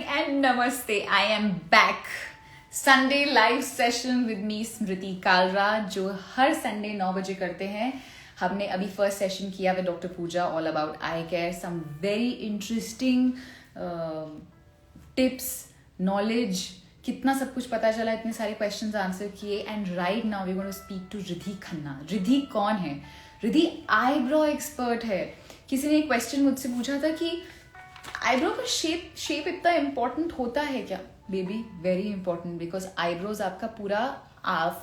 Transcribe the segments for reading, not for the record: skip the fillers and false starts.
and namaste. I am back. Sunday live session with me स्मृति कालरा जो हर Sunday 9 बजे करते हैं. हमने अभी फर्स्ट सेशन किया with doctor Pooja all about eye care. Some very interesting tips, knowledge, कितना सब कुछ पता चला, इतने सारे क्वेश्चंस आंसर किए. And right now we going to speak to Riddhi Khanna. Riddhi कौन है? रिद्धि आईब्रो एक्सपर्ट है. किसी ने एक क्वेश्चन मुझसे पूछा था कि आईब्रो का शेप इतना इम्पोर्टेंट होता है क्या? Baby, very important, because eyebrows आपका पूरा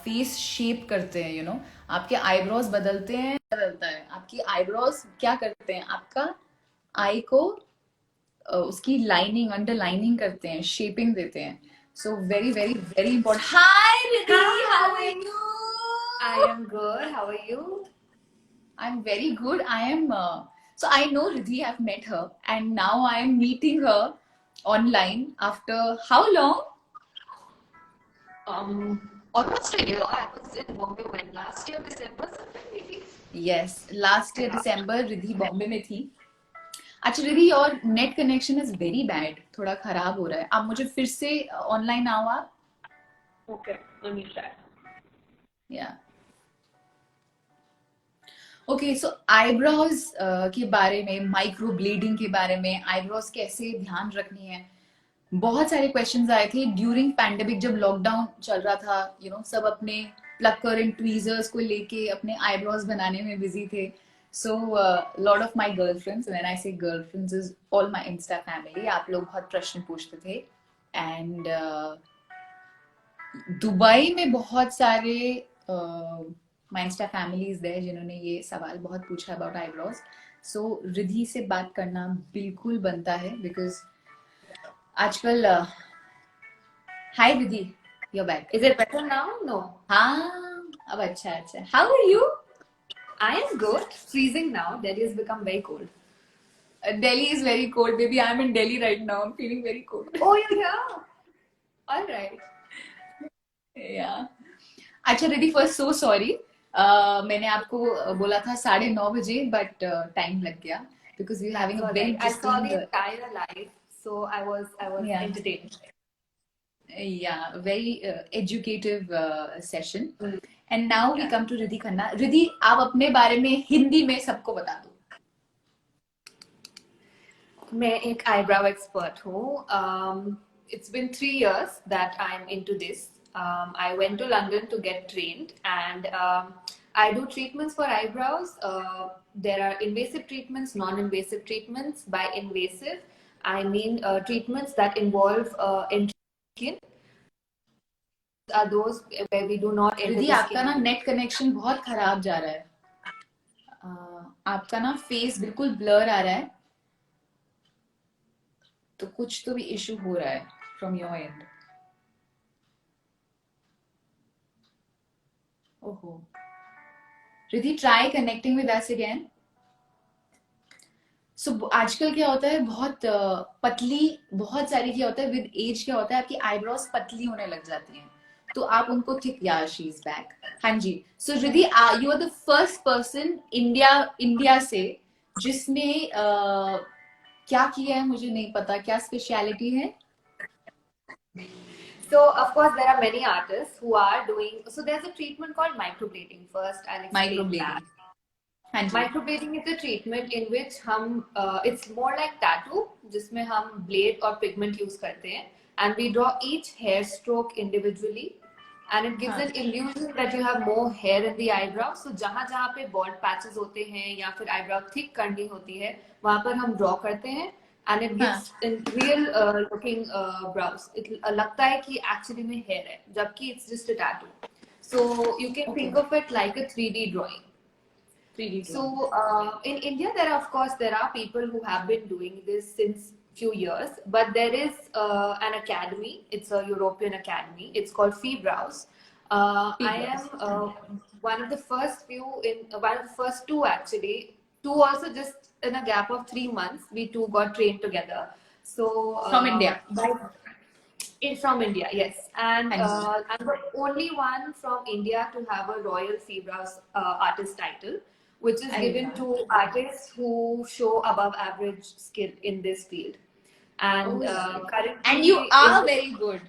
फेस शेप करते हैं. यू नो, आपके आईब्रोज बदलता है. आपकी आईब्रोज क्या करते हैं? आपका आई को उसकी लाइनिंग, अंडरलाइनिंग करते हैं, शेपिंग देते हैं. So very very very important. Hi Riddhi, how are you? I am good. How are you? I'm very good. So I know Riddhi, I've met her, and now I am meeting her online after how long? Almost a year. I was in Bombay when last year December. Yes, last year December Riddhi Bombay में थी. अच्छा Riddhi, your net connection is very bad. थोड़ा खराब हो रहा है. आप मुझे फिर से online आओ आप. Okay, let me try. Yeah. Okay, so eyebrows के बारे में, माइक्रो ब्लेडिंग के बारे में, आईब्रोज कैसे ध्यान रखनी है, बहुत सारे क्वेश्चंस आए थे ड्यूरिंग पैंडेमिक. जब लॉकडाउन चल रहा था, यू नो, सब अपने प्लकर एंड ट्वीजर्स को लेके अपने आईब्रोज बनाने में बिजी थे. So lot of my girlfriends, when I say girlfriends is all my insta family, आप लोग बहुत प्रश्न पूछते थे. एंड दुबई में बहुत सारे माई इंस्टा फैमिलीज देयर जिन्होंने ये सवाल बहुत पूछा अबाउट आईब्रोज. सो रिद्धि से बात करना बिल्कुल बनता है, बिकॉज आजकल हाय Riddhi, you're back. Is it better now? No. हाँ, अब अच्छा अच्छा. How are you? I am good. Freezing now. Delhi has become very cold. Delhi is very cold, baby. I'm in Delhi right now. I'm feeling very cold. Oh, you're here. All right. Yeah. अच्छा Riddhi, first so sorry. मैंने आपको बोला था 9:30 बजे, but time लग गया because we're having a very I saw the interesting entire live, so I was Yeah. entertained. Yeah, very educative session. Mm. And now we Yeah. come to Riddhi Khanna. Riddhi, आप अपने बारे में हिंदी में सबको बता दो. मैं एक eyebrow expert हूँ. It's been 3 years that I'm into this. I went to London to get trained, and I do treatments for eyebrows. There are invasive treatments, non-invasive treatments. By invasive, I mean treatments that involve skin. Are those where we do not enter Riddhi, the आपका skin. ना net connection बहुत खराब जा रहा है. आपका ना face बिल्कुल ब्लर आ रहा है, तो कुछ तो भी इशू हो रहा है फ्रॉम योर एंड. ओहो, Riddhi, try connecting with us again. So आजकल क्या होता है, बहुत पतली, बहुत सारी क्या होता है विद एज, क्या होता है आपकी आईब्रोज पतली होने लग जाती हैं, तो आप उनको थिक. या शी इज बैक. हाँ जी. So Riddhi, you are the first person India से जिसने क्या किया है, मुझे नहीं पता क्या स्पेशलिटी है. So of course there are many artists who are doing. So there's a treatment called microblading. First, I'll explain माइक्रोब्लेडिंग. that. हाँ जी. Microblading is a treatment in which it's more like tattoo, जिसमें हम blade और pigment use करते हैं, and we draw each hair stroke individually, and it gives an illusion that you have more hair in the eyebrow. So जहाँ जहाँ पे bald patches होते हैं या फिर eyebrow thick करनी होती है, वहाँ पर हम draw करते हैं, and it gives in real looking brows. लगता है कि actually में hair है, जबकि it's just a tattoo. So you can think of it like a 3D drawing. 3D. So in India, there are people who have been doing this since few years, but there is an academy. It's a European academy. It's called Febrows. I am one of the first few one of the first two actually. Two also just in a gap of 3 months. We two got trained together. So From India. From India, yes. And Yes. I'm the only one from India to have a Royal Febrows artist title, which is given to artists who show above average skill in this field. and currently and you in are very good.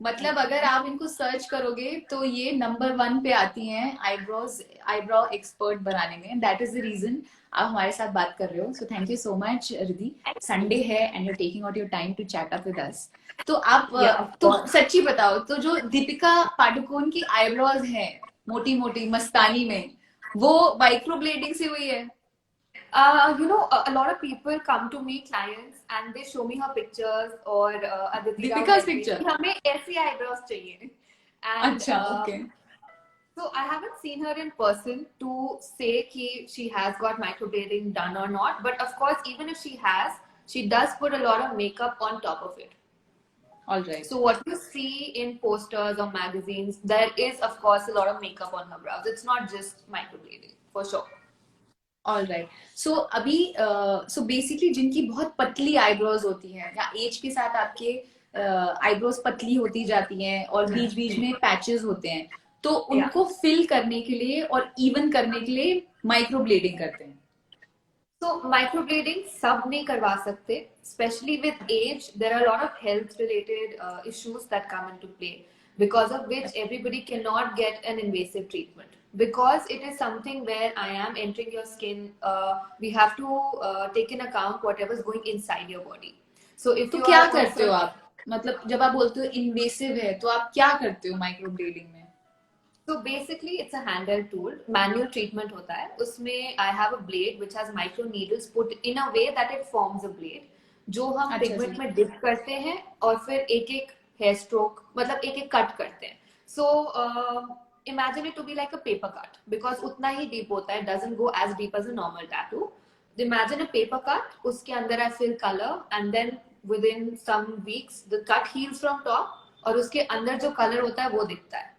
मतलब अगर आप इनको search करोगे तो ये number 1 पे आती हैं आईब्रो एक्सपर्ट बनाने में. दैट इज द रीजन आप हमारे साथ बात कर रहे हो. So thank you so much Riddhi. Sunday है and you taking out your time to chat up with us. तो आप yeah, of तो course. सच्ची बताओ, तो जो दीपिका पादुकोण की आईब्रोज है मोटी मोटी मस्तानी में, वो माइक्रो ब्लेडिंग से हुई है? You know, a lot of people come to me, clients, and they show me her pictures or Aditi Rao दीपिका's Hegde picture. कि हमें ऐसी eyebrows चाहिए. And अच्छा, okay. so I haven't seen her in person to say कि she has got microblading done or not. But of course, even if she has, she does put a lot of makeup on top of it. All right. So what you see in posters or magazines, there is of course a lot of makeup on her brows. It's not just microblading, for sure. All right. So अभी so basically जिनकी बहुत पतली eyebrows होती हैं या as के साथ आपके आईब्रोज पतली होती जाती हैं और बीच बीच में पैचेस होते हैं, तो उनको फिल करने के लिए और इवन करने के लिए माइक्रो ब्लेडिंग करते हैं. So microblading सब नहीं करवा सकते. Especially with age, there are a lot of health related issues that come into play, because of which everybody cannot get an invasive treatment, because it is something where I am entering your skin. We have to take in account whatever is going inside your body. So if तो you क्या are करते हो also, आप? मतलब जब आप बोलते हो इन्वेसिव है तो आप क्या करते हो माइक्रो ब्लेडिंग में? so basically it's a handheld tool, manual treatment होता है. उसमें I have a blade which has micro needles put in a way that it forms a blade, जो हम अच्छा पिगमेंट जी. में डिप करते हैं और फिर एक एक हेयर स्ट्रोक, मतलब एक एक कट करते हैं. सो imagine it to be like a paper cut, because उतना ही डीप होता है, doesn't go as deep as a normal tattoo. Imagine a paper cut, उसके अंदर I fill color, and then within some weeks the cut heals from top, और उसके अंदर जो colour होता है वो दिखता है.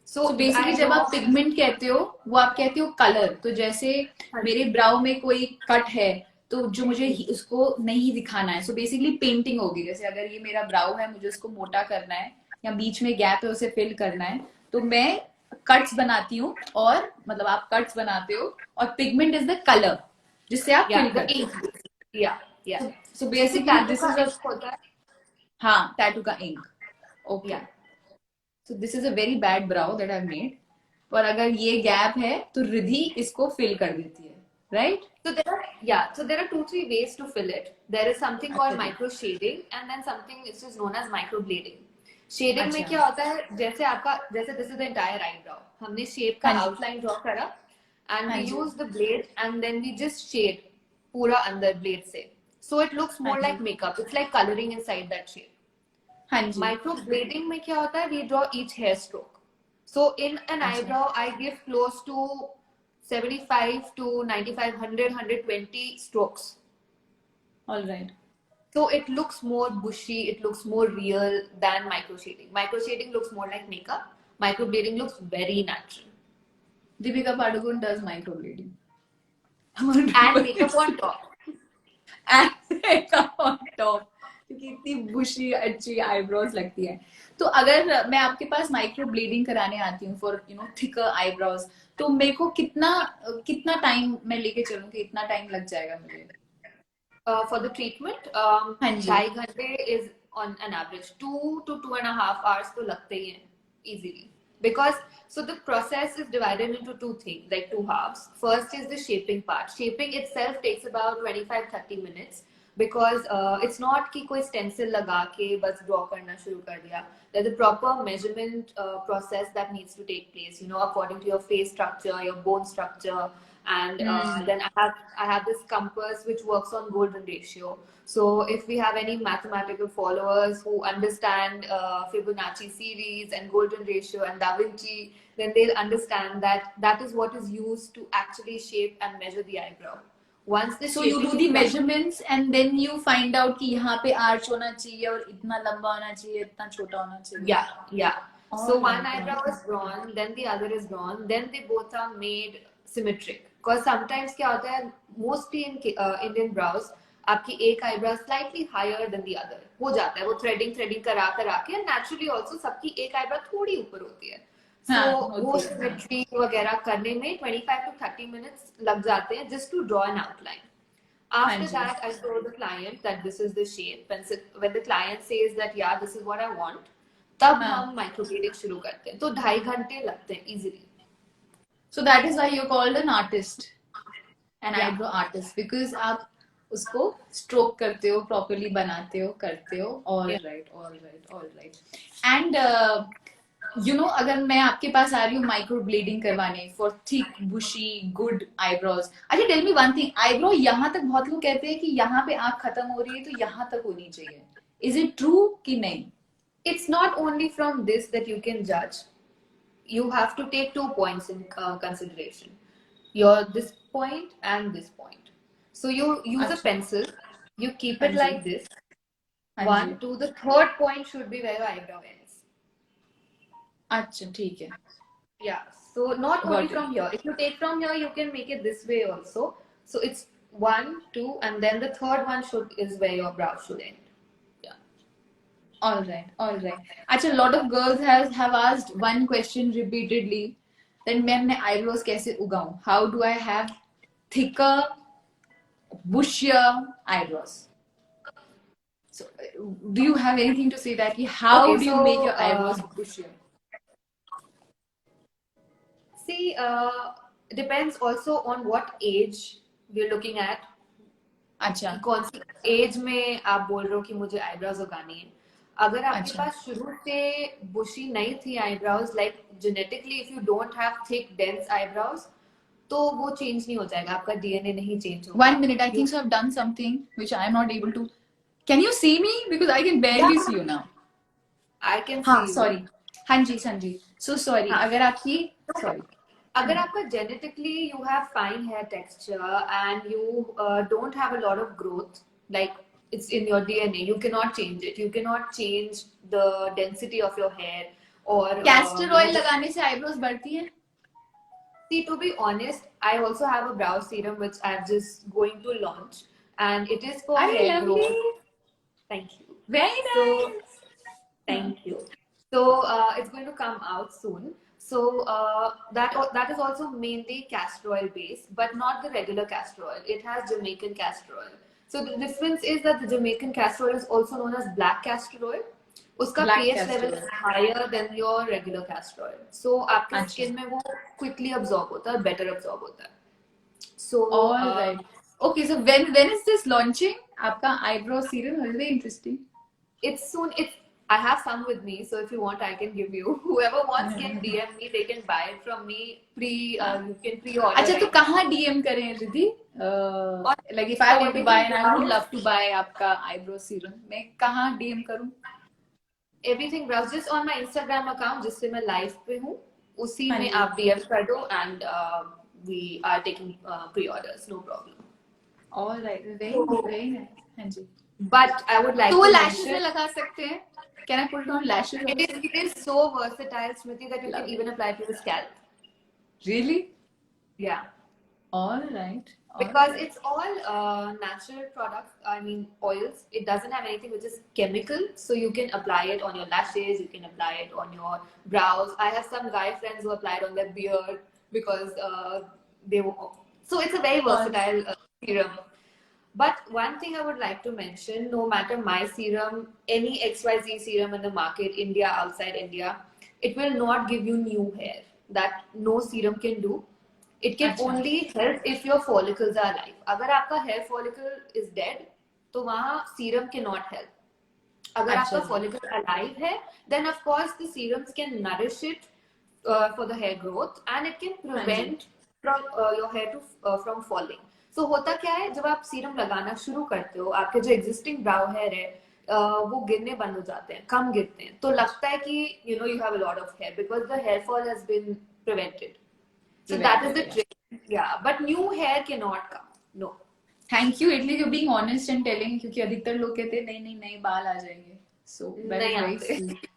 तो बेसिकली जब आप पिगमेंट कहते हो वो आप कहते हो कलर. तो जैसे मेरे ब्राउ में कोई कट है तो जो मुझे उसको नहीं दिखाना है, सो बेसिकली पेंटिंग होगी. जैसे अगर ये मेरा ब्राउ है, मुझे उसको मोटा करना है या बीच में गैप है उसे फिल करना है, तो मैं कट्स बनाती हूँ. और मतलब आप कट्स बनाते हो और पिगमेंट इज द कलर जिससे आप फिल करते हो. या so basically this is a, होता है. हाँ, टैटू का ink. Okay. Yeah. So this is a very bad brow that I've made. पर अगर ये गैप है तो रिद्धि इसको फिल कर देती है, right? So there are 2-3 ways to fill it. There is something called अच्छा जी. micro shading, and then something which is known as micro blading. Shading में अच्छा. क्या होता है, जैसे आपका, जैसे this is the entire eyebrow, हमने shape का हाँ जी. outline draw करा, and हाँ we ji. use the blade and then we just shade पूरा अंदर blade से. So it looks हाँ more ji. like makeup. It's like coloring inside that shape. हाँ जी. Micro blading में क्या होता है, we draw each hair stroke. So in an अच्छा. eyebrow, I give close to 75 to 95, 100, 120 strokes. All right. So it looks more bushy, it looks more real than micro shading. Micro shading looks more like makeup. Micro blading looks very natural. Deepika Padukone does microblading. And makeup on top. And makeup on top. क्योंकि इतनी बुशी अच्छी eyebrows लगती है. तो अगर मैं आपके पास micro blending कराने आती हूँ फॉर थिकर आईब्रोज, तो मेरे को कितना कितना टाइम मैं लेके चलूँ कि इतना टाइम लग जाएगा मुझे? For the treatment, हाँ जी. 2.5 घंटे is on an average. 2 to 2.5 hours तो लगते ही हैं easily. Because so the process is divided into two things, like two halves. First is the shaping part. Shaping itself takes about 25-30 minutes, because it's not कि कोई stencil लगा के बस draw करना शुरू कर दिया. There's a proper measurement process that needs to take place, according to your face structure, your bone structure, and then I have this compass which works on golden ratio. So if we have any mathematical followers who understand Fibonacci series and golden ratio and Da Vinci, then they'll understand that that is what is used to actually shape and measure the eyebrow. Once the So you do the measurements and then you find out कि यहाँ पे arch होना चाहिए और इतना लंबा होना चाहिए, इतना छोटा होना चाहिए. Yeah. So one right. eyebrow is drawn, then the other is drawn, then they both are made symmetric. Because sometimes क्या होता है, mostly in Indian brows, आपकी एक eyebrow slightly higher than the other हो जाता है, वो threading करा के, and naturally also सबकी एक eyebrow थोड़ी ऊपर होती है. So वो symmetry वगैरह करने में 25 to 30 minutes लग जाते हैं just to draw an outline. After ji. that, I show the client that this is the shape. When the client says that yeah, this is what I want, तब हाँ. हम माइक्रोब्लेडिंग शुरू करते हैं. तो 2.5 घंटे लगते हैं easily. So that is why you're called an artist, an Yeah. eyebrow artist, because आप उसको stroke करते हो, properly बनाते हो, करते हो. All Yeah. right, all right, all right. And you know, अगर मैं आपके पास आ रही हूँ microblading करवाने for thick, bushy, good eyebrows. अच्छा, tell me one thing. Eyebrow यहाँ तक बहुत लोग कहते हैं कि यहाँ पे आँख खत्म हो रही है तो यहाँ तक होनी चाहिए. Is it true कि नहीं? It's not only from this that you can judge. You have to take 2 points in consideration. Your this point and this point. So you use a अच्छा. pencil. You keep हाँ it ji. like this. हाँ जी. 1, 2. The third point should be where your eyebrow ends. अच्छा, ठीक है. Yeah. So not only Got it. from here. If you take from here, you can make it this way also. So it's 1, 2, and then the third one is where your brow should end. Yeah. All right, all right. Actually, a lot of girls have asked one question repeatedly. Then मैं अपने eyebrows कैसे उगाऊं? How do I have thicker, bushier eyebrows? So, do you have anything to say that? How Okay, do you so, make your eyebrows bushier? See, depends also on what age we're looking at. अच्छा. कि कौन सी as में आप बोल रहे हो कि मुझे आईब्रोज उगानी है. अगर आपके अच्छा. पास शुरू से बुशी नहीं थी eyebrows, like genetically if you don't have thick dense eyebrows, तो वो चेंज नहीं हो जाएगा. आपका डीएनए नहीं चेंज होगा. 1 minute. I think so. I've done something which I am not able to. Can you see me? Because I can barely see you now. I can हाँ, सी. sorry. हाँ जी, हाँ जी. So sorry. हाँ. अगर आपकी sorry. अगर आपका genetically you have fine hair texture and you don't have a lot of growth, like it's in your DNA, you cannot change it. You cannot change the density of your hair or Castor oil लगाने से eyebrows बढ़ती हैं? See, to be honest, I also have a brow serum which I'm just going to launch, and it is for hair Lovely. growth. Thank you. Very So, nice. thank you. So it's going to come out soon. So that is also mainly castor oil based, but not the regular castor oil. It has Jamaican castor oil. So the difference is that the Jamaican castor oil is also known as black castor oil. उसका Black pH castor level oil. is higher than your regular castor oil. So आपके अच्छा. skin में वो quickly absorb होता है, better absorb होता है. So All right. Okay, so when is this launching? आपका eyebrow serum is very interesting. it's soon. I have some with me, so if you want, I can give you. Whoever wants can DM me. They can buy it from me. You can pre-order. अच्छा, तो it. कहाँ DM करें Riddhi? Like if I want to buy and I would love to buy आपका eyebrow serum, मैं कहाँ DM करूँ? Everything browse just on my Instagram account, जिससे मैं live पे हूँ, उसी हाँ में जी. आप DM कर दो and we are taking pre-orders, no problem. All right, very nice. हाँ जी. But I would like तो वो to lashes में mention, लगा सकते हैं? Can I put it on lashes also? it is so versatile, Smriti, that you Love can it. even apply it to the scalp. Really? Yeah. All right. Because it's all natural products, I mean oils. It doesn't have anything which is chemical, so you can apply it on your lashes, you can apply it on your brows. I have some guy friends who apply it on their beard because they were, so it's a very versatile serum. But one thing I would like to mention, no matter my serum, any XYZ serum in the market, India, outside India, it will not give you new hair. That no serum can do. It can अच्छा. only help if your follicles are alive. अगर आपका hair follicle is dead, तो वहाँ serum cannot help. अगर अच्छा आपका जी. follicle alive है, then of course the serums can nourish it for the hair growth, and it can prevent from your hair to from falling. So होता क्या है, जब आप सीरम लगाना शुरू करते हो, आपके जो existing brow hair है वो गिरने बंद हो जाते हैं, कम गिरते हैं, तो लगता है कि you know you have a lot of hair because the hair fall has been prevented. So that is the trick. Yeah, but new hair cannot come. No. Thank you, Italy, you're being honest and telling, क्योंकि अधिकतर लोग कहते हैं नहीं नहीं नहीं बाल आ जाएंगे. So that is very sweet.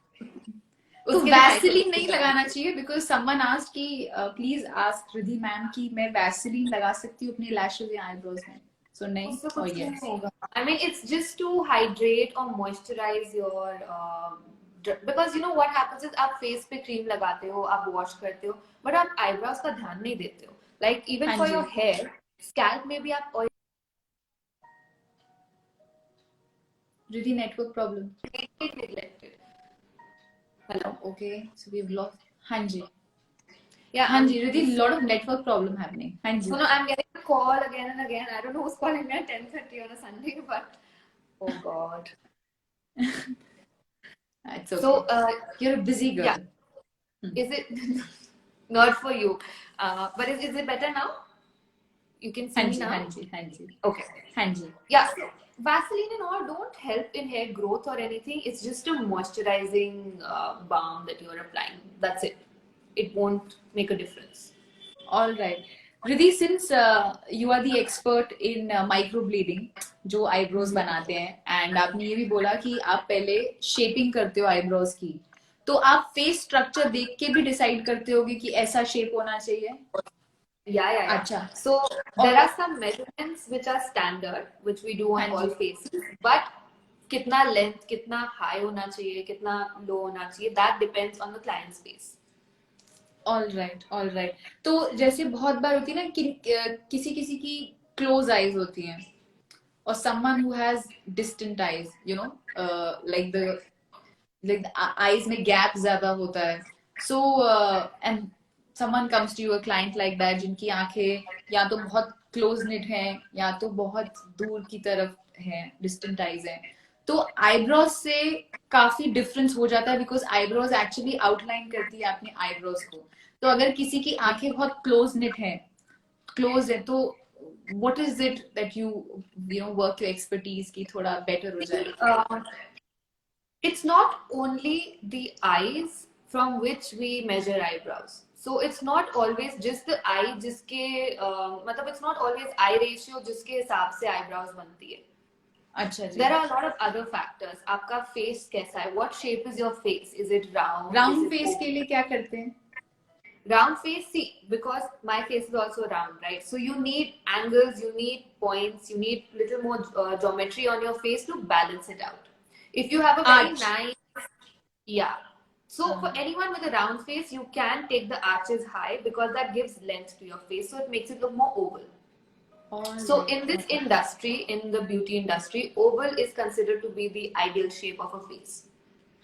तो वैसलीन नहीं लगाना चाहिए because someone asked कि please ask रिद्धि मैम कि मैं वैसलीन लगा सकती हूँ अपने lashes या eyebrows में. So नहीं. उससे Oh कुछ नहीं yes. होगा. I mean, it's just to hydrate or moisturize your because you know what happens is आप face पे cream लगाते हो, आप wash करते हो, but आप eyebrows का ध्यान नहीं देते हो. Like even हाँ for ji. your hair, scalp में भी आप oil Riddhi, network problem. Completely neglected. Hello. Okay, so we've lost. हाँ जी. Yeah. हाँ जी, Riddhi, lot of network problem happening. हाँ जी. So no, I'm getting a call again and again. I don't know who's calling me at 10:30 on a Sunday, but oh God. It's okay. So You're a busy girl. yeah, is it not for you? But is it better now? You can see हाँ me जी, now. हाँ जी, हाँ जी. Okay. हाँ जी. Yeah, so Vaseline and all don't help in hair growth or anything. It's just a moisturizing balm that you're applying. That's it. It won't make a difference. All right. Riddhi, since you are the expert in microblading, जो eyebrows बनाते हैं, and आपने ये भी बोला कि आप पहले शेपिंग करते हो आईब्रोज की, तो आप फेस स्ट्रक्चर देख के भी डिसाइड करते होगे कि ऐसा शेप होना चाहिए. Yeah. अच्छा. So there are some measurements which are standard, which we do on हाँ all जी. faces. But कितना length, कितना high होना चाहिए, कितना low होना चाहिए, that depends on the client's face. All right, all right. तो जैसे बहुत बार होती है ना कि किसी किसी की क्लोज आईज होती हैं, और someone who has distant eyes, you know, like the eyes में gap ज्यादा होता है. So and someone comes to you, a client like that, जिनकी आंखें या तो बहुत क्लोज निट हैं या तो बहुत दूर की तरफ हैं, डिस्टेंट आईज हैं, तो आईब्रोज से काफी डिफरेंस हो जाता है, बिकॉज आईब्रोज एक्चुअली आउटलाइन करती है अपने आईब्रोज को. तो अगर किसी की आंखें बहुत क्लोज है, तो what is it that you work your expertise की थोड़ा better हो जाए. It's not only the eyes from which we measure eyebrows. So it's not always just the eye जिसके मतलब it's not always eye ratio जिसके हिसाब से eyebrows बनती है. अच्छा जी. There are a lot of other factors. आपका face कैसा है? What shape is your face? Is it round? Round Is it face oval? के लिए क्या करते हैं? Round face, see, because my face is also round, right? So you need angles, you need points, you need little more geometry on your face to balance it out. If you have a very Arch. nice, yeah. So for anyone with a round face, you can take the arches high because that gives length to your face, so it makes it look more oval. So in this industry, in the beauty industry, oval is considered to be the ideal shape of a face.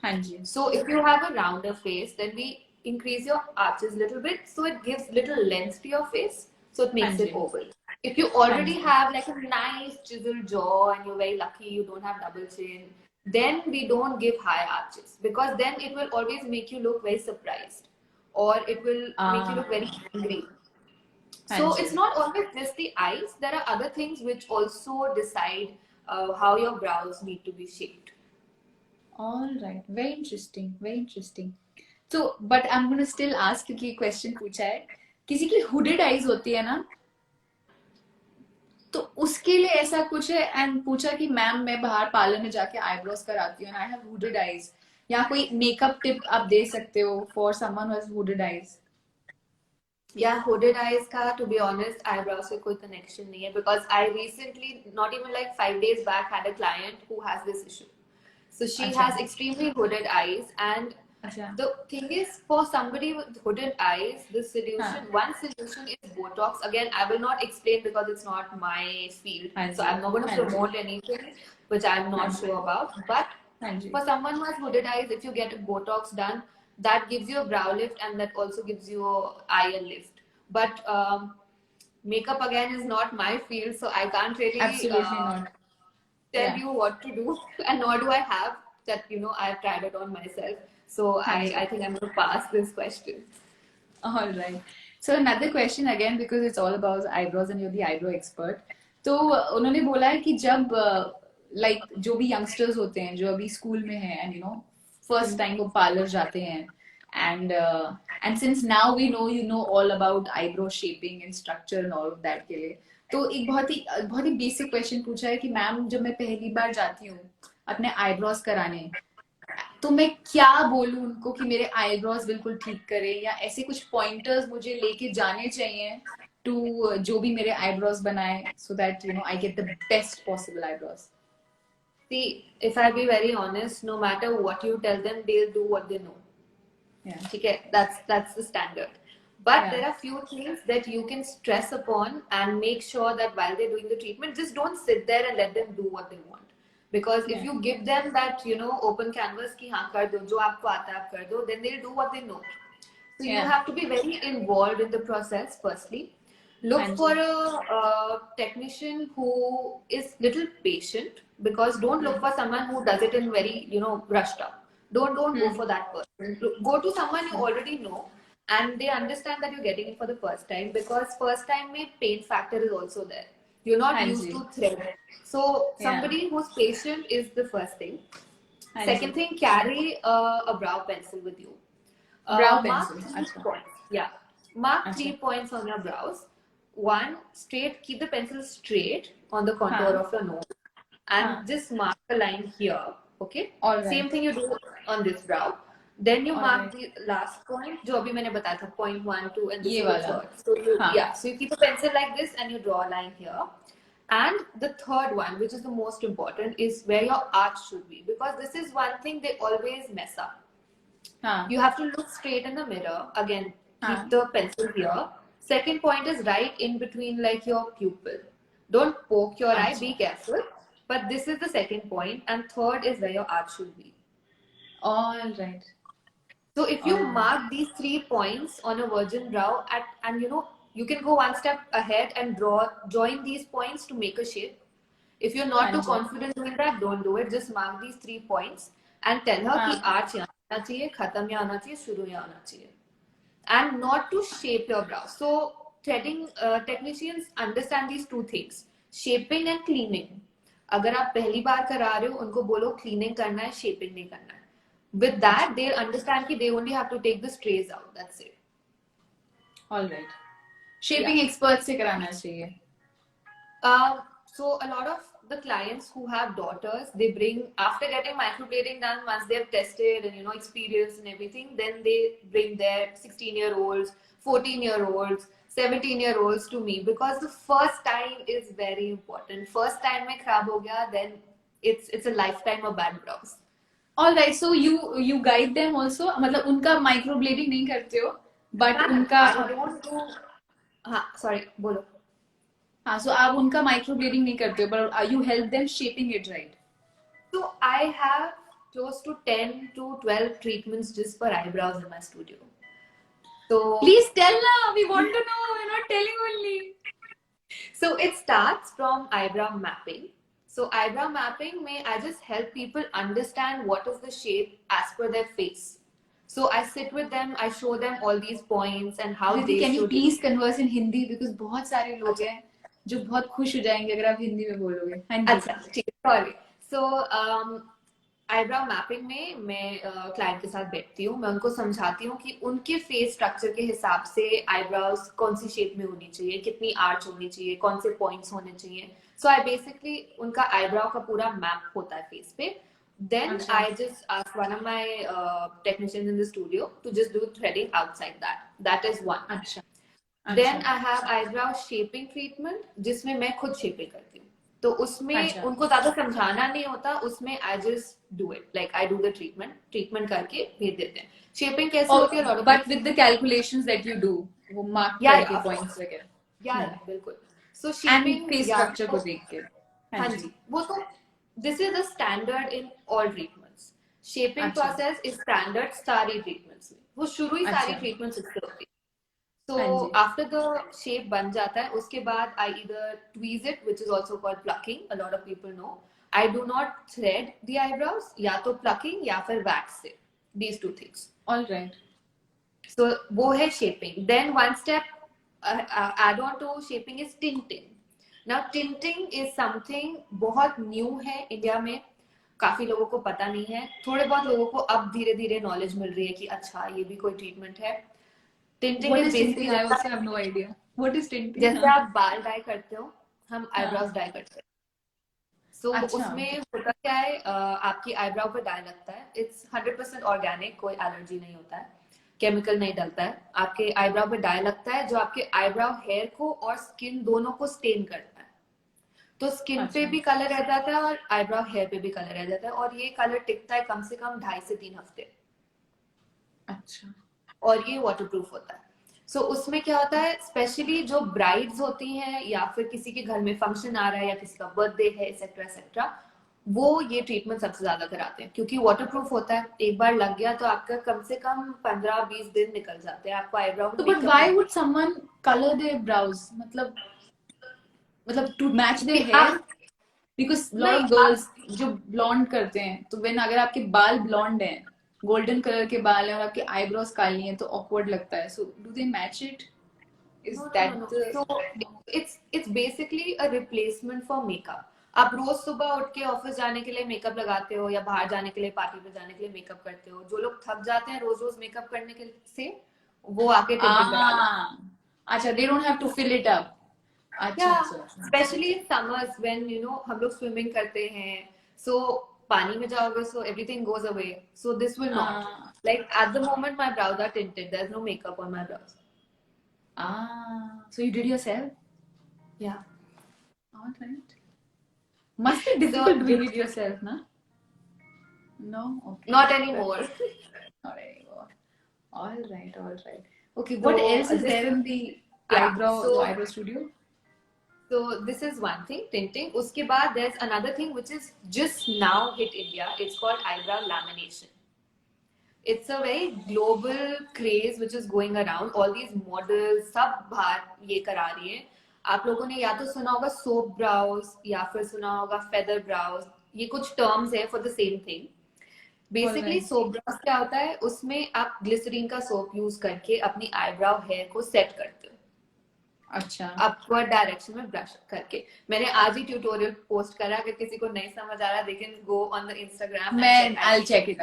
हाँ जी. So if you have a rounder face, then we increase your arches a little bit, so it gives little length to your face, so it makes it oval. If you already have like a nice chiseled jaw and you're very lucky you don't have double chin, then we don't give high arches, because then it will always make you look very surprised, or it will make you look very angry. So it's not always just the eyes. There are other things which also decide how your brows need to be shaped. All right, very interesting, very interesting. So but I'm going to still ask, क्योंकि question पूछा है, किसी की hooded eyes होती है ना, तो उसके लिए ऐसा कुछ है, एंड पूछा कि मैम मैं बाहर पार्लर में जाके आईब्रोज कराती हूँ, आई हैव हुडेड आईज, या कोई मेकअप टिप आप दे सकते हो for someone who has hooded eyes. Yeah, hooded eyes का to be honest eyebrows से कोई connection नहीं है, because I recently, not even like 5 days back, had a client who has this issue. So she has extremely hooded eyes, and the thing is, for somebody with hooded eyes, the solution, one solution is Botox. Again, I will not explain because it's not my field, so I'm not going to promote anything which I'm not sure about. But for someone who has hooded eyes, if you get a Botox done, that gives you a brow lift, and that also gives you a eye lift. But makeup again is not my field, so I can't really tell you what to do, and nor do I have that. I've tried it on myself, so I think I'm going to pass this question. All right. So another question again, because it's all about eyebrows and you're the eyebrow expert. तो उन्होंने बोला है कि जब like जो भी youngsters होते हैं जो अभी स्कूल में हैं, and first time वो पार्लर जाते हैं, and since now we know all about eyebrow shaping and structure and all of that के लिए, तो एक बहुत ही बेसिक क्वेश्चन पूछा है कि मैम जब मैं पहली बार जाती हूँ अपने आईब्रोज कराने, तो मैं क्या बोलूं उनको कि मेरे आईब्रोज बिल्कुल ठीक करें, या ऐसे कुछ पॉइंटर्स मुझे लेके जाने चाहिए टू जो भी मेरे आईब्रोज बनाए, so that I get the best possible eyebrows. See, if I be very honest, no matter what you tell them, they'll do what they know. Yeah. Okay, that's the standard. But there are few things that you can stress upon and make sure that while they're doing the treatment, just don't sit there and let them do what they want. because if Yeah. you give them that, you know, open canvas ki हाँ कर दो, जो आपको आता है आप कर दो, then they'll do what they know. So you Yeah. have to be very involved in the process firstly. Look हाँ for ji. a technician who is little patient, because don't look for someone who does it in very, you know, rushed up. Don't go for that person. Go to someone you already know and they understand that you're getting it for the first time, because first time में pain factor is also there. You're not हाँ used ji. to thread. So Yeah. somebody who's patient is the first thing. हाँ Second ji. thing, carry a brow pencil with you. Brow Mark pencil. 3 अच्छा. points. Yeah. Mark 3 अच्छा. points on your brows. One, straight, keep the pencil straight on the contour हाँ. of your nose. And हाँ. just mark a line here. Okay? All right. Same thing you do on this brow. Then you All mark right. the last point, जो अभी मैंने बताया था, point 1, 2, and this ये is the वाला. third. So you, हाँ. yeah, so you keep a pencil like this and you draw a line here. And the third one, which is the most important, is where your arch should be, because this is one thing they always mess up. हाँ. You have to look straight in the mirror. Again, keep हाँ. the pencil here. Second point is right in between, like your pupil. Don't poke your eye, be अच्छा. careful. But this is the second point. And third is where your arch should be. All right. So if you All right. mark these 3 points on a virgin brow, and you know, you can go one step ahead and join these points to make a shape. If you're not हाँ too ji. confident doing that, don't do it. Just mark these 3 points and tell her कि हाँ. arch यहाँ आना चाहिए, खत्म यहाँ आना चाहिए, शुरू यहाँ आना चाहिए. And not to shape your brow. So threading technicians understand these two things: shaping and cleaning. अगर आप पहली बार करा रहे हो, उनको बोलो cleaning करना है, shaping नहीं करना है. With that, they'll understand कि they only have to take the strays out. That's it. All right. Shaping expert से कराना चाहिए. So a lot of the clients who have daughters, they bring, after getting microblading done, once they've tested and, you know, experienced and everything, then they bring their 16-year-olds, 14-year-olds, 17-year-olds to me, because the first time is very important. First time में खराब हो गया, then it's a lifetime of bad brows. All right. So you guide them also. मतलब उनका microblading नहीं करते हो, but उनका. I don't do. हाँ, sorry, बोलो. हाँ, so आप उनका microblading नहीं करते हो, but you help them shaping it right. So I have close to 10 to 12 treatments just for eyebrows in my studio. So Please tell now. We want to know. We're not telling only. So it starts from eyebrow mapping. So eyebrow mapping may I just help people understand what is the shape as per their face. So I sit with them, I show them all these points and how Riddhi, they can you should. please converse in Hindi, because बहुत सारे लोग हैं जो बहुत खुश हो जाएंगे अगर आप हिंदी में बोलोगे. हाँ जी. अच्छा, ठीक है, sorry. So eyebrow mapping में मैं क्लाइंट के साथ बैठती हूँ, मैं उनको समझाती हूँ कि उनके फेस स्ट्रक्चर के हिसाब से आईब्राउज कौन सी शेप में होनी चाहिए, कितनी आर्च होनी चाहिए, कौन से पॉइंट्स होने चाहिए. सो आई बेसिकली उनका आईब्राउ का पूरा मैप होता है फेस पे. Then I just ask one of my technicians in the studio to just do threading outside that. That is one. अच्छा. Then I have eyebrow shaping treatment, जिसमें मैं खुद shaping करती हूँ. तो उसमें उनको ज्यादा समझाना नहीं होता, उसमें I just do it. Like I do the treatment करके भेज देते हैं. Shaping कैसे होती है? But with the calculations that you do, वो mark करके points वगैरह. Yeah, बिल्कुल. So shaping and face structure को देख के. हाँ जी. वो तो this is the standard in all treatments. Shaping process is standard सारी treatments में. वो शुरू ही सारी treatments इससे होती है. So after the shape बन जाता है, उसके बाद I either tweeze it, which is also called plucking. A lot of people know. I do not thread the eyebrows. या तो plucking या फिर wax से. These two things. All right. So वो है shaping. Then one step add on to shaping is tinting. Now tinting is something बहुत new है India में. काफी लोगों को पता नहीं है. थोड़े बहुत लोगों को अब धीरे धीरे नॉलेज मिल रही है कि अच्छा ये भी कोई ट्रीटमेंट है. Tinting is basically, I also have no idea. What is tinting? जैसे आप बाल डाई करते हो, हम आईब्रोज डाई करते हैं. So उसमें होता क्या है, आपकी आईब्राउ पे डाई लगता है. It's 100% ऑर्गेनिक, कोई एलर्जी नहीं होता है, केमिकल नहीं डलता है. आपके आईब्राउ पे डाई लगता है जो आपके आईब्राउ हेयर को और स्किन दोनों को स्टेन करता है. तो स्किन पे भी कलर रह जाता है और आईब्राउ हेयर पे भी कलर रह जाता है, और ये कलर टिकता है कम से कम 2.5 से 3 हफ्ते. अच्छा. और ये वाटरप्रूफ होता है. सो उसमें क्या होता है, स्पेशली जो ब्राइड्स होती हैं या फिर किसी के घर में फंक्शन आ रहा है या किसी का बर्थडे है, एक्सेट्रा एक्सेट्रा, वो ये ट्रीटमेंट सबसे ज्यादा कराते हैं, क्योंकि वाटर प्रूफ होता है, एक बार लग गया तो आपका कम से कम 15-20 दिन निकल जाते हैं आपको आईब्राउ तो but why would someone colour their brows, मतलब to match their hair, because lot नहीं ऑफ गर्ल्स जो ब्लॉन्ड करते हैं, तो व्हेन अगर आपके बाल ब्लॉन्ड हैं, गोल्डन कलर के बाल हैं और आपके आईब्रोज काली हैं, तो ऑकवर्ड लगता है, so do they match it, is that no. So it's basically a replacement for makeup. आप रोज सुबह उठ के ऑफिस जाने के लिए मेकअप लगाते हो या बाहर जाने के लिए पार्टी पे जाने के लिए मेकअप करते हो, जो लोग थक जाते हैं रोज रोज मेकअप करने के से, वो आके टिंटिंग करा लेते हैं। अच्छा, they don't have to fill it up, अच्छा या अच्छा अच्छा स्पेशली इन समर्स व्हेन हम लोग स्विमिंग करते हैं, सो पानी में जाओगे so everything goes away, so this will not, like at the moment my brows are tinted, there's no makeup on my brows. So you did yourself? Yeah. All right. Must be So difficult doing it yourself, na? No? Okay. not anymore. Not anymore. All right, all right. Okay, what So, else is there in the eyebrow studio? So this is one thing, tinting. Uske baad there's another thing which is just now hit India. It's called eyebrow lamination. It's a very global craze which is going around. All these models सब बाहर ये करा रही हैं. आप लोगों ने या तो सुना होगा soap brows या फिर सुना होगा feather brows. ये कुछ terms है for the same thing. Basically soap brows क्या होता है, उसमें आप ग्लिसरीन का सोप यूज करके अपनी आईब्राउ हेयर को सेट करते हो, अच्छा, अपवर्ड डायरेक्शन में ब्रश करके. मैंने आज ही ट्यूटोरियल पोस्ट करा, अगर किसी को नहीं समझ आ रहा they can go on the Instagram. I'll check it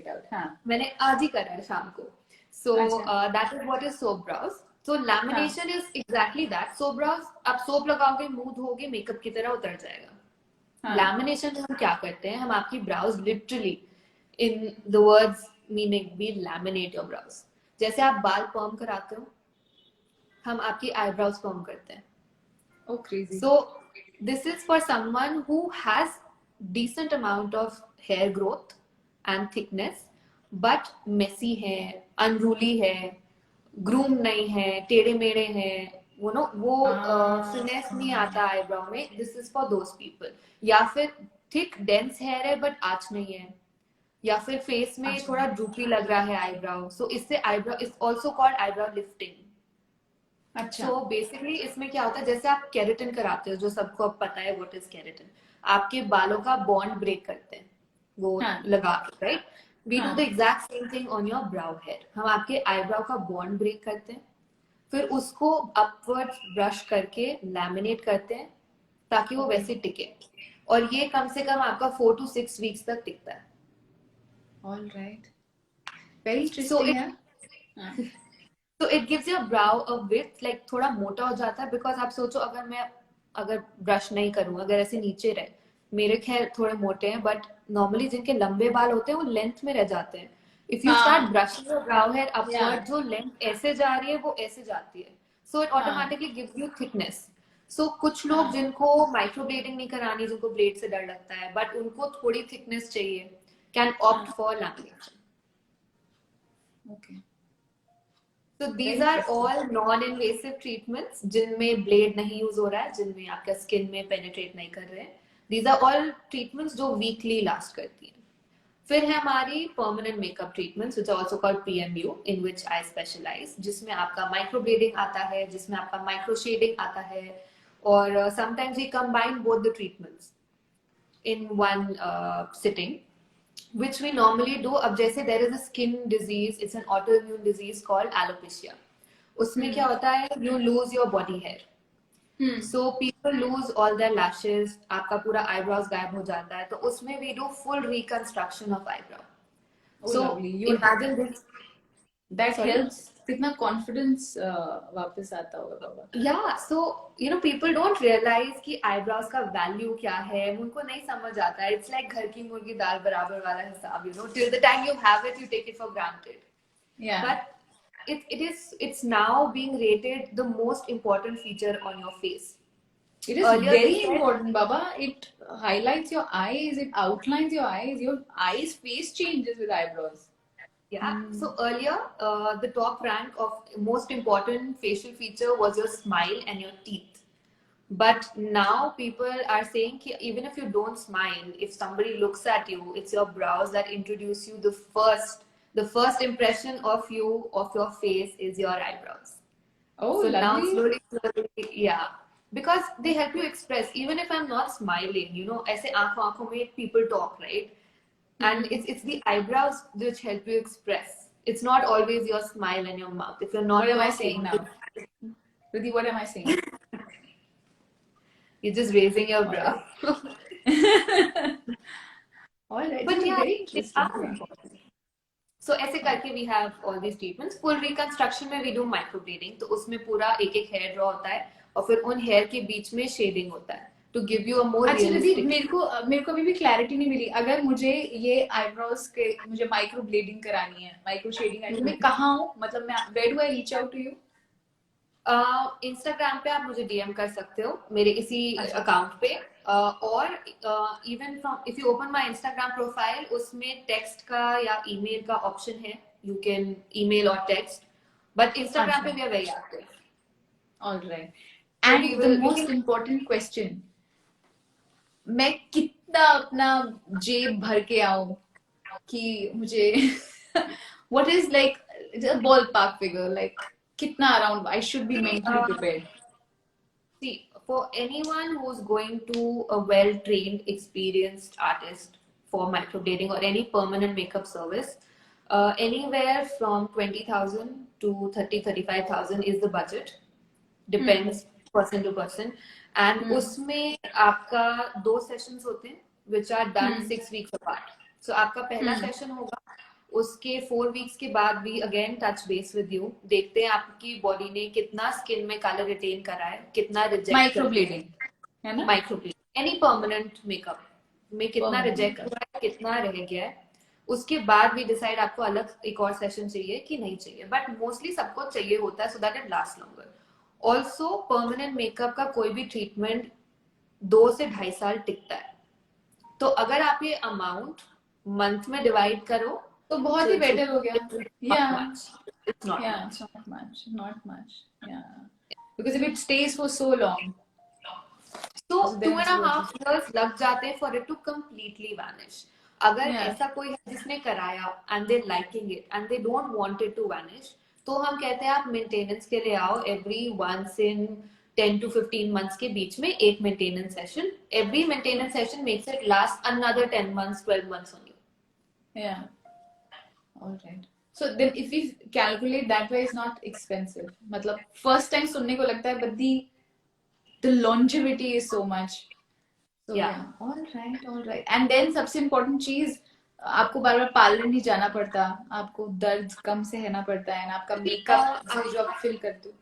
out. हाँ. मैंने आज ही करा है शाम को. So that is what is soap brows. So lamination is exactly that. Soap brows आप सोप लगाओगे, मुंह धोगे, मेकअप की तरह उतर जाएगा. लैमिनेशन में हम क्या करते हैं, हम आपकी brows literally in the words meaning we laminate your brows. जैसे आप बाल पर्म कराते हो, हम आपकी आईब्राउज फॉर्म करते हैं. Oh, crazy. So this is for someone who has decent amount of hair growth and thickness, but messy है, unruly है, ग्रूम नहीं है, टेढ़े मेढ़े हैं, वो फिनेस नहीं आता आईब्राउ में. This is for those people. या फिर थिक डेंस हेयर है बट आंच नहीं है, या फिर फेस में थोड़ा ड्रूपी लग रहा है आईब्राउ, सो इससे eyebrow is also called eyebrow lifting. अच्छा. So basically इसमें क्या होता है, जैसे आप केराटिन कराते हो, जो सबको अब पता है व्हाट इज केराटिन, आपके बालों का बॉन्ड ब्रेक करते हैं वो लगा के, right? We do the exact same thing on your brow hair. हम आपके आईब्राउ का बॉन्ड ब्रेक करते हैं, फिर उसको अपवर्ड ब्रश करके लैमिनेट करते हैं ताकि वो वैसे टिके, और ये कम से कम आपका 4 to 6 वीक्स तक टिकता है. All right. Very interesting. So it gives your brow a width, like थोड़ा मोटा हो जाता है. बिकॉज आप सोचो, अगर ब्रश नहीं करूँ, अगर ऐसे नीचे रहे, मेरे खैर थोड़े मोटे हैं, बट नॉर्मली जिनके लंबे बाल होते हैं वो लेंथ में रह जाते हैं. If you start brushing your brow hair upward, जो लेंथ ऐसे जा रही है वो ऐसे जाती है, so it automatically gives you thickness. So कुछ लोग जिनको माइक्रो ब्लेडिंग नहीं करानी, जिनको ब्लेड से डर लगता है, बट उनको थोड़ी थिकनेस चाहिए, can opt for lamination. Okay. So these are all non-invasive treatments जिनमें ब्लेड नहीं यूज हो रहा है, जिनमें आपका स्किन में पेनिट्रेट नहीं कर रहे हैं. These are all treatments जो वीकली लास्ट करती हैं. फिर है हमारी permanent makeup treatments which are also called PMU, in which I specialize, जिसमें आपका माइक्रो ब्लेडिंग आता है, जिसमें आपका माइक्रो शेडिंग आता है, और sometimes we combine both the treatments in one sitting, which we normally do. अब जैसे there is a skin disease, it's an autoimmune disease called alopecia. उसमें क्या होता है, you lose your body hair. So people lose all their lashes, आपका पूरा eyebrows गायब हो जाता है, तो उसमें we do full reconstruction of eyebrow. So imagine this. That helps. कितना confidence वापस आता होगा बाबा. Yeah, so people don't realize कि eyebrows का value क्या है, उनको नहीं समझ आता है. It's like घर की मुर्गी दाल बराबर वाला हिसाब, till the time you have it, you take it for granted. Yeah. But it's now being rated the most important feature on your face. It is very important, Baba. It highlights your eyes, it outlines your eyes, your eyes face changes with eyebrows. Yeah. So earlier, the top rank of most important facial feature was your smile and your teeth. But now people are saying कि even if you don't smile, if somebody looks at you, it's your brows that introduce you. The first impression of you, of your face, is your eyebrows. Oh, So now lovely. slowly, yeah, because they help you express. Even if I'm not smiling, ऐसे आंखों आंखों में people talk, right? And it's the eyebrows which help you express. It's not always your smile and your mouth. If you're not What am I talking, saying now? Riddhi, what am I saying? you're just raising your All brow. right. All right. But This is yeah, very they interesting. are important. So ऐसे करके we have all these treatments. Full reconstruction में we do microblading. तो उसमें पूरा एक एक hair draw होता है और फिर उन hair के बीच में shading होता है to give you a more अच्छा रिद्धि, realistic. मेरे को अभी भी क्लैरिटी नहीं मिली. अगर मुझे ये आईब्रोज के मुझे माइक्रो ब्लेडिंग करानी है, माइक्रो शेडिंग करानी है, तो मैं कहाँ हूँ? मतलब मैं where do I reach out to you? Instagram पे आप मुझे डीएम कर सकते हो मेरे इसी अकाउंट पे. और even from if you open my Instagram profile, उसमें टेक्स्ट का या ईमेल का ऑप्शन है. यू कैन ईमेल और टेक्स्ट, बट इंस्टाग्राम पे we are very active. All right. And the most important question, मैं कितना अपना जेब भर के आऊं कि मुझे what is like a ballpark figure, like कितना around I should be mentally prepared? See, for anyone who's going to a well-trained, experienced artist for microblading or any permanent makeup service, anywhere from 20,000 to 35,000 is the budget. Depends person to person. And उसमें आपका 2 sessions होते हैं which are done 6 weeks apart. So आपका पहला session होगा, उसके 4 weeks के बाद भी again touch base with you. देखते हैं आपकी बॉडी ने कितना स्किन में कलर रिटेन करा है, कितना रिजेक्ट. माइक्रोब्लेडिंग है ना? माइक्रोब्लेडिंग एनी परमानेंट मेकअप में कितना रिजेक्ट हुआ है, कितना रह गया है. उसके बाद भी डिसाइड आपको अलग एक और सेशन चाहिए कि नहीं चाहिए. बट मोस्टली सबको चाहिए होता है so that it last longer. Also permanent makeup का कोई भी ट्रीटमेंट 2 से 2.5 साल टिकता है. तो अगर आप ये अमाउंट मंथ में डिवाइड करो तो बहुत ही बेटर हो गया. It's not Yeah, much. it's not much. Yeah, because if it stays for so long, So then 2.5 years लग जाते हैं for it to completely vanish. अगर Yeah. ऐसा कोई है जिसने कराया and they liking it and they don't want it to vanish, तो हम कहते हैं आप मेंटेनेंस के लिए आओ every once in 10 to 15 months के बीच में एक maintenance session. Every maintenance session makes it last another 10 months, 12 months only. Yeah. All right. So then if we calculate that way, it's not expensive. मतलब first time सुनने को लगता है, but the longevity is so much. So Yeah. yeah. All right. And then सबसे important चीज, आपको बार बार parlour नहीं जाना पड़ता, आपको दर्द कम सहना पड़ता है, ना आपका मेकअप जो आप फिल करते हो.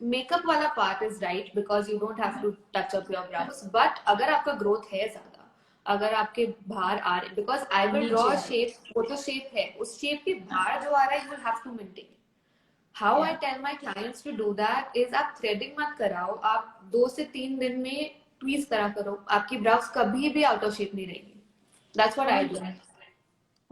मेकअप वाला part is right because you don't have to touch up your brows. But अगर आपका ग्रोथ है ज्यादा, अगर आपके बाहर आ रहे, because I will draw shape, वो तो शेप है, उस शेप के बाहर जो आ रहा है you will have to maintain. How I tell my clients to do that is आप थ्रेडिंग मत कराओ, आप 2 से 3 दिन में ट्वीज करा करो, आपकी ब्राउज कभी भी आउट ऑफ शेप नहीं रहेगी. That's what I do.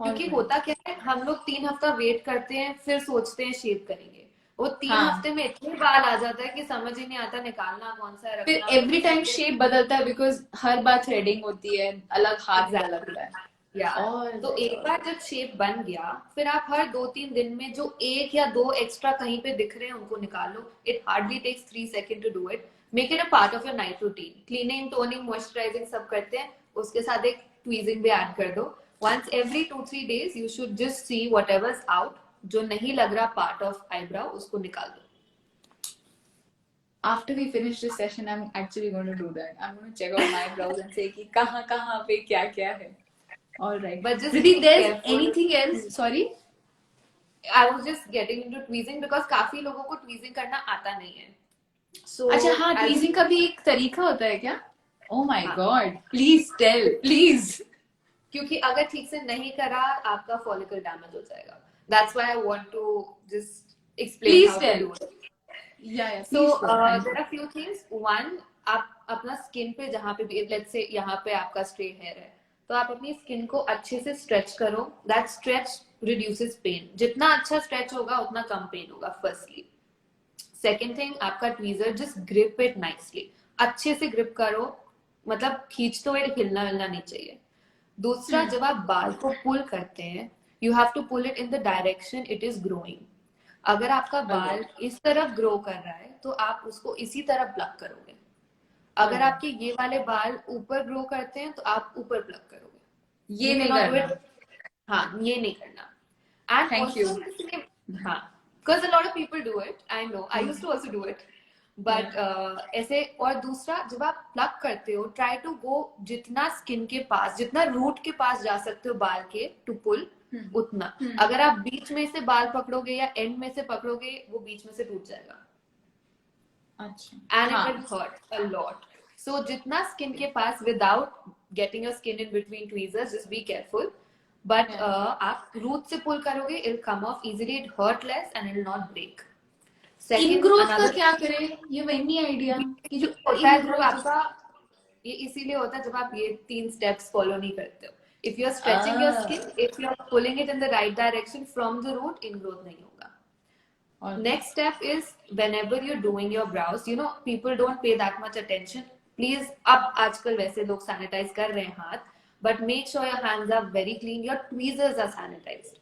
क्योंकि होता क्या है, हम लोग 3 हफ्ता वेट करते हैं फिर सोचते हैं शेप करेंगे. वो 3 हफ्ते में इतने बाल आ जाता है कि समझ ही नहीं आता निकालना कौन सा है, फिर एवरी टाइम शेप बदलता है बिकॉज हर बार थ्रेडिंग होती है, अलग हाथ Exactly. अलग होता है. या तो एक बार जब शेप बन गया, फिर आप हर 2-3 दिन में जो 1 या 2 एक्स्ट्रा कहीं पे दिख रहे हैं उनको निकाल लो. It hardly takes 3 second to do it. Make it a part of your night routine. Cleaning, toning, moisturising सब करते हैं, उसके साथ एक ट्वीजिंग भी ऐड कर दो. once every 2-3 days you should just see whatever's out. जो नहीं लग रहा पार्ट ऑफ आईब्राउ उसको निकाल दो. After we finish this session, I'm actually going to do that. I'm going to check out my eyebrows and say कि कहाँ पे क्या है. All right. But just Riddhi, be there's careful. anything else? Sorry. I was just getting into tweezing because काफी लोगों को tweezing करना आता नहीं है. So अच्छा हाँ, tweezing का भी एक तरीका होता है क्या? Oh my God! Please tell, please. क्योंकि अगर ठीक से नहीं करा आपका follicle damage हो जाएगा. That's why I want to just explain Please how tell. to do it. Yeah. So Please there are few things. One, आप अपना स्किन पे जहाँ पे भी, let's say यहाँ पे आपका स्ट्रे हेयर है, तो आप अपनी स्किन को अच्छे से स्ट्रेच करो. That stretch reduces pain. जितना अच्छा स्ट्रेच होगा उतना कम पेन होगा. फर्स्टली. सेकेंड थिंग, आपका tweezer just grip it nicely. अच्छे से ग्रिप करो, मतलब खींचते हुए हिलना मिलना नहीं चाहिए। दूसरा, जब आप बाल को पुल करते हैं, you have to pull it in the direction it is growing. अगर आपका बाल इस तरफ ग्रो कर रहा है तो आप उसको इसी तरफ प्लग करोगे। अगर आपके ये वाले बाल ऊपर ग्रो करते हैं तो आप ऊपर प्लग करोगे। ये नहीं करना। हाँ, ये नहीं करना। And Thank you. ऑल्सो, हाँ, because a lot of people do it, I know, I used to also do it, but ऐसे। और दूसरा, जब आप प्लग करते हो, ट्राई टू गो जितना स्किन के पास, जितना रूट के पास जा सकते हो बाल के टू पुल, उतना। अगर आप बीच में से बाल पकड़ोगे या एंड में से पकड़ोगे, वो बीच में से टूट जाएगा। अच्छा। And it will hurt a lot. So जितना स्किन के पास, without getting your skin in between tweezers, just be careful. But आप रूट से पुल करोगे, it come off easily, it hurt less and it not break. Ingrowth का क्या करें, ये वही नहीं आइडिया कि जो होता है जब आपका, ये इसीलिए होता है जब आप ये 3 स्टेप्स फॉलो नहीं करते हो। If you are stretching your skin, if you are pulling it in the right direction from the root, ingrowth नहीं होगा। Next step is, whenever you're doing your brows, you know, people don't pay that much attention. Please, अब आजकल वैसे लोग sanitise कर रहे हैं हाथ, but make sure your hands are very clean, your tweezers are sanitized.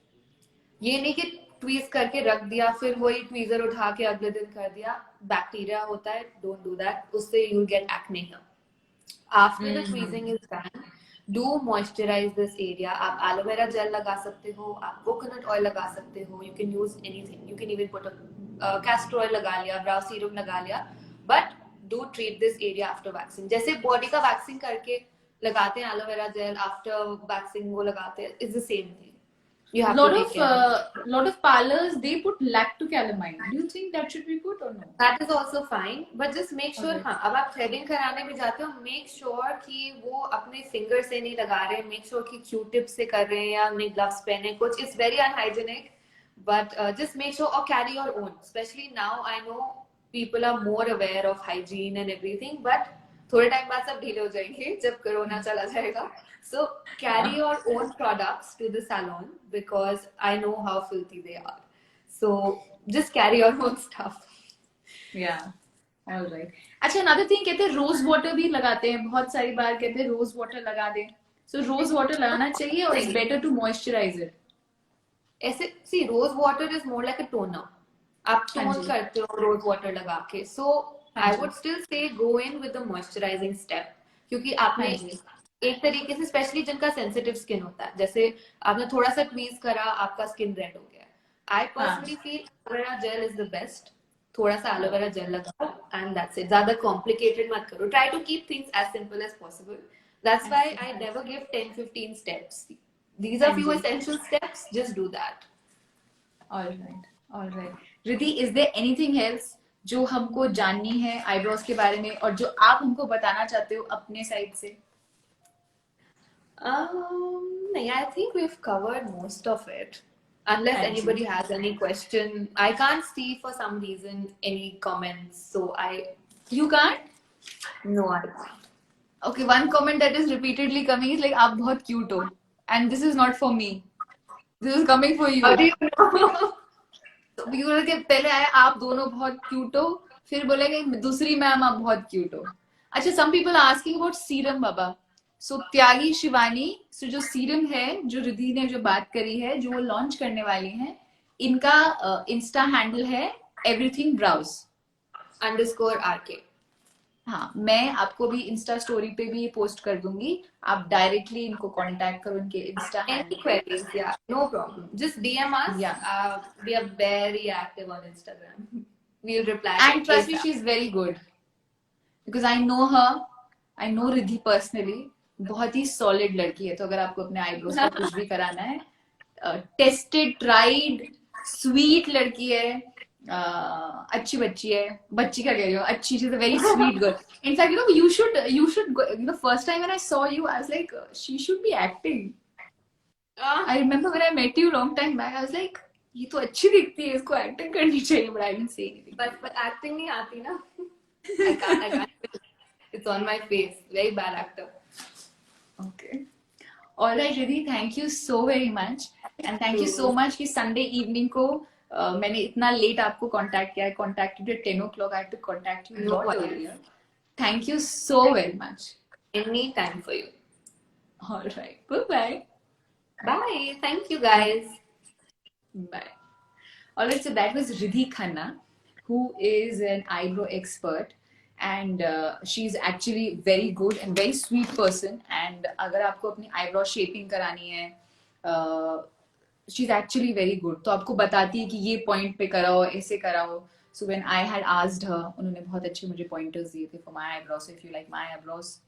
ये नहीं कि ट्वीज करके रख दिया, फिर वही ट्वीजर उठा के अगले दिन कर दिया, बैक्टीरिया होता है, डोंट डू दैट, उससे you will get acne here. After the tweezing is done, do moisturise this area. आप एलोवेरा जेल लगा सकते हो, आप कोकोनट ऑयल लगा सकते हो, you can use anything, you can even put castor oil लगा लिया, ब्राउ सीरम लगा लिया, but do treat this area after waxing. जैसे बॉडी का वैक्सिंग करके लगाते हैं एलोवेरा जेल, आफ्टर वैक्सिंग वो लगाते हैं, it's the same thing. You have lot of parlors, they put lactocalamine. Do you think that should be put or no? That is also fine, but just make sure, हाँ, अब आप threading कराने भी जाते हो, make sure कि वो अपने फिंगर से नहीं लगा रहे, make sure कि Q-tip से कर रहे हैं या अपने gloves पहने कुछ। It's very unhygienic, but just make sure, or carry your own. Especially now, I know people are more aware of hygiene and everything, but थोड़े टाइम बाद सब ढीले हो जाएंगे जब कोरोना चला जाएगा। So carry your own products to the salon because I know how filthy they are. So just carry your own stuff. Yeah, all right. अच्छा, another thing, कहते हैं रोज वाटर भी लगाते हैं, बहुत सारी बार कहते हैं रोज वाटर लगा दें। So रोज वाटर लगाना चाहिए और it's better to moisturize it. ऐसे see, rose water is more like a toner. आप टोन करते हो रोज वाटर लगा के, so I would still say go in with the moisturizing step, क्योंकि आपने एक तरीके से, स्पेशली जिनका सेंसिटिव स्किन होता है, जैसे आपने थोड़ा सा ट्वीज करा, आपका स्किन रेड हो गया। I personally feel aloe vera gel is the best. थोड़ा सा एलोवेरा जेल लगाओ एंड दैट्स इट। ज्यादा कॉम्प्लिकेटेड मत करो, try to keep things as simple as possible. That's why I never give 10-15 steps. These are few essential steps, just do that. Alright Riddhi, is there anything else जो हमको जाननी है eyebrows के बारे में और जो आप हमको बताना चाहते हो अपने साइड से? I think we've covered most of it. Unless anybody has any question, I can't see for some reason any comments. So You can't? No, I can't. Okay, one comment that is repeatedly coming is like, "आप बहुत cute हो," and this is not for me. This is coming for you. How do you know? Viewer के पहले आया आप दोनों बहुत cute हो, फिर बोलेंगे दूसरी मैम आप बहुत क्यूट हो। अच्छा, some people are asking about serum बाबा। सो त्यागी शिवानी, सो जो सीरम है, जो रिद्धि ने जो बात करी है, जो वो लॉन्च करने वाली हैं, इनका इंस्टा हैंडल है everything brows _RK। हाँ, मैं आपको भी इंस्टा स्टोरी पे भी ये पोस्ट कर दूंगी, आप डायरेक्टली इनको कांटेक्ट करो, इनके Insta handle. queries, yeah, no problem, just DM us. Yeah, we are very active on Instagram. We'll reply, and trust me, she is very good because I know her, I know Riddhi personally. बहुत ही solid लड़की है, तो अगर आपको अपने eyebrows का कुछ भी कराना है, टेस्टेड, ट्राइड, स्वीट लड़की है, अच्छी बच्ची है। बच्ची का कह रही हूँ, अच्छी, she is a very sweet girl. In fact you know, you should first time when I saw you I was like she should be acting. I remember when I met you long time back, I was like ये तो अच्छी दिखती है, इसको acting करनी चाहिए, but I didn't say anything. But acting नहीं आती ना। I can't. It's on my face. Very bad actor. Okay. All right, Riddhi, thank you so very much, and thank you so much कि Sunday evening को मैंने इतना late आपको contact किया। I contacted you at 10 o'clock. I had to contact you a lot earlier. Thank you so very much. Any time for you. All right. Bye-bye. Bye. Thank you, guys. Bye. All right, so that was Riddhi Khanna, who is an eyebrow expert, and she's actually very good and very sweet person. And अगर आपको अपनी eyebrow shaping करानी है, she's actually very good. तो आपको बताती है कि ये point पे कराओ, ऐसे कराओ. So when I had asked her, उन्होंने बहुत अच्छे मुझे pointers दिए थे for my eyebrows. So if you like my eyebrows,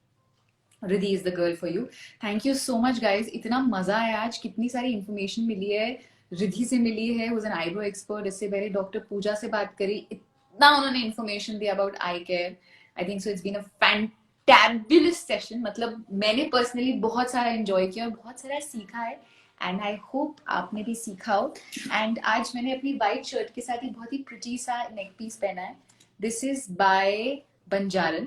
Riddhi is the girl for you. Thank you so much, guys. इतना मजा आया आज, कितनी सारी information मिली है. रिद्धि से मिली है, who's an eyebrow expert. इससे पहले डॉक्टर पूजा से बात करी, इतना उन्होंने information दिया about eye care. I think so it's been a fantabulous session. मतलब मैंने personally बहुत सारा enjoy किया और बहुत सारा सीखा है. And I hope आपने भी सीखा हो. And आज मैंने अपनी white shirt के साथ ही बहुत ही pretty सा neck piece पहना है. This is by बंजारन.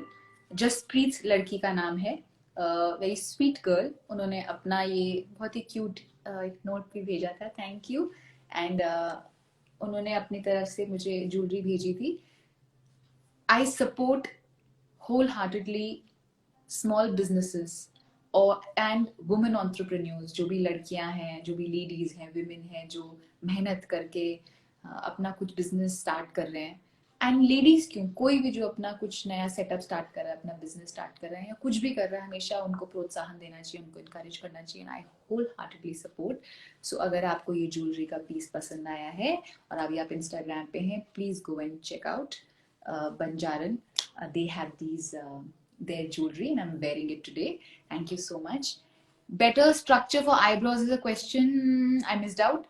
जसप्रीत लड़की का नाम है. Very sweet girl. उन्होंने अपना ये बहुत ही क्यूट एक नोट भी भेजा था, थैंक यू. एंड उन्होंने अपनी तरफ से मुझे ज्वेलरी भेजी थी. I support wholeheartedly small businesses और एंड वुमेन एंटरप्रेन्योर्स, जो भी लड़कियां हैं, जो भी लेडीज हैं, विमेन हैं, जो मेहनत करके अपना कुछ बिजनेस स्टार्ट कर रहे हैं. एंड लेडीज क्यों, कोई भी जो अपना कुछ नया सेटअप स्टार्ट कर रहा है, अपना बिजनेस स्टार्ट कर रहे हैं या कुछ भी कर रहा है, हमेशा उनको प्रोत्साहन देना चाहिए, उनको इनकरेज करना चाहिए. आई होल हार्टेडली सपोर्ट. सो अगर आपको ये ज्वेलरी का पीस पसंद आया है और अभी आप इंस्टाग्राम पे हैं, please go and check out Banjaran. They have these their jewelry and I'm wearing it today. Thank you so much. Better structure for eyebrows is a question I missed out.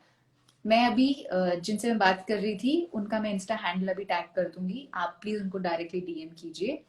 मैं अभी जिनसे मैं बात कर रही थी उनका मैं इंस्टा हैंडल अभी टैग कर दूंगी, आप प्लीज उनको डायरेक्टली डीएम कीजिए.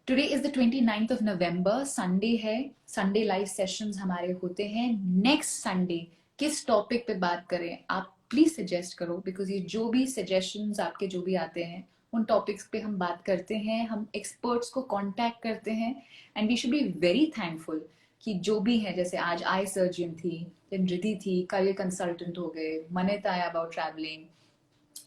Today is the 29th of November, Sunday है. संडे लाइव सेशंस हमारे होते हैं. नेक्स्ट संडे किस टॉपिक पे बात करें, आप प्लीज सजेस्ट करो, बिकॉज ये जो भी सजेशंस आपके जो भी आते हैं उन टॉपिक्स पे हम बात करते हैं, हम एक्सपर्ट्स को कांटेक्ट करते हैं. And we should be very thankful कि जो भी है, जैसे आज आई सर्जन थी, रिद्धि थी, कल ये कंसल्टेंट हो गए, मनित आया अबाउट ट्रैवलिंग,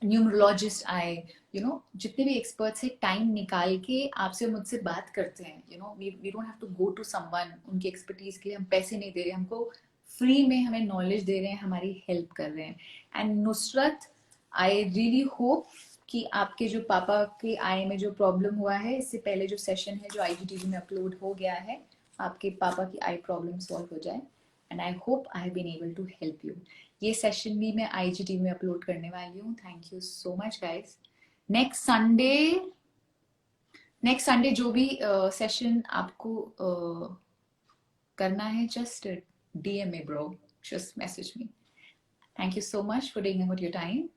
न्यूमरोलॉजिस्ट आए, जितने भी एक्सपर्ट्स है टाइम निकाल के आपसे मुझसे बात करते हैं. We don't have to go to someone. उनकी एक्सपर्टीज के लिए हम पैसे नहीं दे रहे, हमको फ्री में हमें नॉलेज दे रहे हैं, हमारी हेल्प कर रहे हैं. And Nusrat, I really hope कि आपके जो पापा के आई में जो प्रॉब्लम हुआ है, इससे पहले जो सेशन है जो IGTV में अपलोड हो गया है, आपके पापा की आई प्रॉब्लम सॉल्व हो जाए. And I hope I have been able to help you. ये सेशन भी मैं IGTV में अपलोड करने वाली हूँ. Thank you so much guys. Next Sunday जो भी सेशन आपको करना है, just DM me bro, just message me. Thank you so much for taking out your time.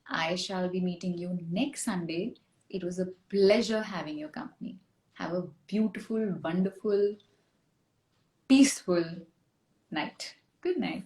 I shall be meeting you next Sunday. It was a pleasure having your company. Have a beautiful, wonderful, peaceful night. Good night.